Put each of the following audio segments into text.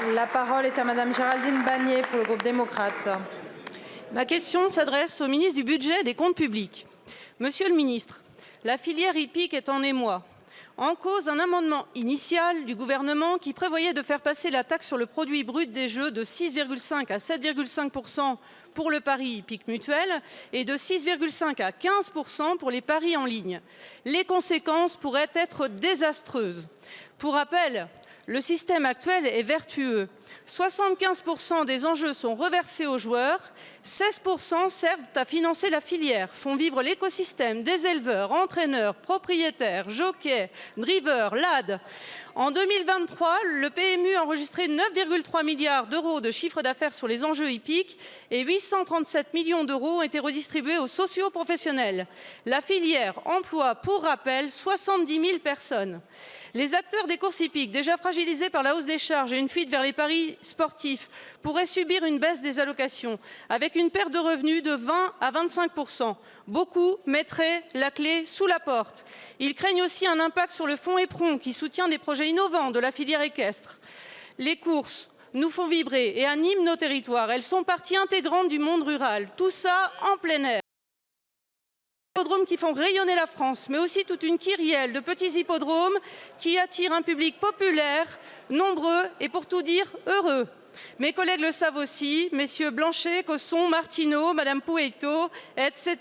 La parole est à Madame Géraldine Bannier pour le groupe démocrate. Ma question s'adresse au ministre du Budget et des Comptes publics. Monsieur le ministre, la filière hippique est en émoi. En cause, un amendement initial du gouvernement qui prévoyait de faire passer la taxe sur le produit brut des jeux de 6,5 à 7,5 % pour le pari hippique mutuel et de 6,5 à 15 % pour les paris en ligne. Les conséquences pourraient être désastreuses. Pour rappel, le système actuel est vertueux. 75 % des enjeux sont reversés aux joueurs, 16 % servent à financer la filière, font vivre l'écosystème des éleveurs, entraîneurs, propriétaires, jockeys, drivers, LAD. En 2023, le PMU a enregistré 9,3 milliards d'euros de chiffre d'affaires sur les enjeux hippiques et 837 millions d'euros ont été redistribués aux socio-professionnels. La filière emploie, pour rappel, 70 000 personnes. Les acteurs des courses hippiques, déjà fragilisés par la hausse des charges et une fuite vers les paris sportifs, pourraient subir une baisse des allocations, avec une perte de revenus de 20 à 25 %. Beaucoup mettraient la clé sous la porte. Ils craignent aussi un impact sur le fonds éperon qui soutient des projets innovants de la filière équestre. Les courses nous font vibrer et animent nos territoires. Elles sont partie intégrante du monde rural. Tout ça en plein air. Hippodromes qui font rayonner la France, mais aussi toute une kyrielle de petits hippodromes qui attirent un public populaire, nombreux et pour tout dire heureux. Mes collègues le savent aussi, messieurs Blanchet, Cosson, Martineau, Madame Poueyto, etc.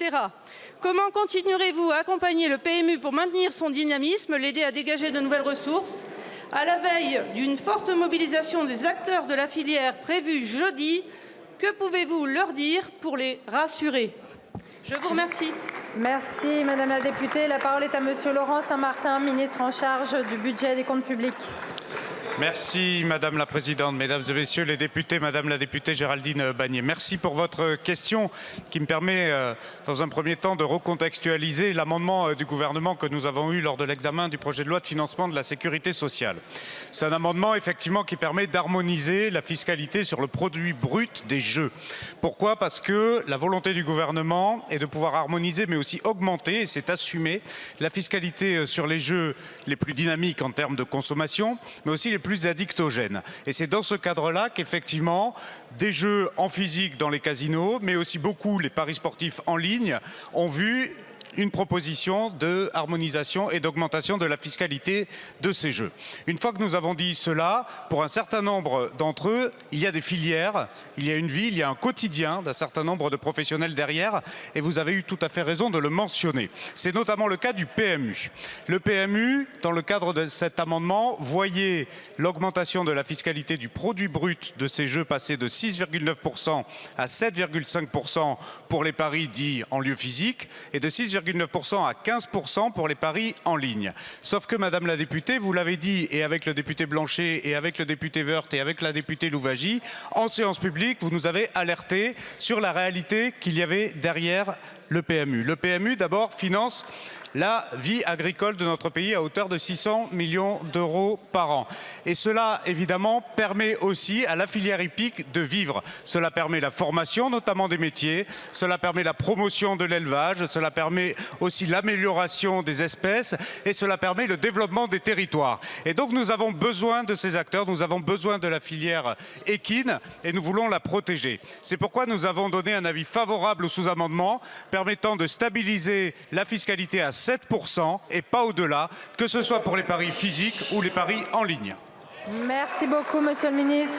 Comment continuerez-vous à accompagner le PMU pour maintenir son dynamisme, l'aider à dégager de nouvelles ressources, à la veille d'une forte mobilisation des acteurs de la filière prévue jeudi? Que pouvez-vous leur dire pour les rassurer? Je vous remercie. Merci Madame la députée. La parole est à Monsieur Laurent Saint-Martin, ministre en charge du budget et des comptes publics. Merci Madame la Présidente, Mesdames et Messieurs les députés, Madame la députée Géraldine Bannier. Merci pour votre question qui me permet dans un premier temps de recontextualiser l'amendement du gouvernement que nous avons eu lors de l'examen du projet de loi de financement de la sécurité sociale. C'est un amendement effectivement qui permet d'harmoniser la fiscalité sur le produit brut des jeux. Pourquoi? Parce que la volonté du gouvernement est de pouvoir harmoniser mais aussi augmenter, et c'est assumé, la fiscalité sur les jeux les plus dynamiques en termes de consommation, mais aussi les plus addictogènes. Et c'est dans ce cadre-là qu'effectivement, des jeux en physique dans les casinos, mais aussi beaucoup les paris sportifs en ligne, ont vu une proposition de harmonisation et d'augmentation de la fiscalité de ces jeux. Une fois que nous avons dit cela, pour un certain nombre d'entre eux, il y a des filières, il y a une vie, il y a un quotidien d'un certain nombre de professionnels derrière, et vous avez eu tout à fait raison de le mentionner. C'est notamment le cas du PMU. Le PMU, dans le cadre de cet amendement, voyait l'augmentation de la fiscalité du produit brut de ces jeux passer de 6,9 % à 7,5 % pour les paris dits en lieu physique et de 6,9 % à 15 % pour les paris en ligne. Sauf que, Madame la députée, vous l'avez dit, et avec le député Blanchet, et avec le député Woerth, et avec la députée Louwagie, en séance publique, vous nous avez alerté sur la réalité qu'il y avait derrière le PMU. Le PMU, d'abord, finance la vie agricole de notre pays à hauteur de 600 millions d'euros par an. Et cela, évidemment, permet aussi à la filière hippique de vivre. Cela permet la formation, notamment des métiers, cela permet la promotion de l'élevage, cela permet aussi l'amélioration des espèces et cela permet le développement des territoires. Et donc nous avons besoin de ces acteurs, nous avons besoin de la filière équine et nous voulons la protéger. C'est pourquoi nous avons donné un avis favorable au sous-amendement permettant de stabiliser la fiscalité à 7 % et pas au-delà, que ce soit pour les paris physiques ou les paris en ligne. Merci beaucoup, Monsieur le Ministre.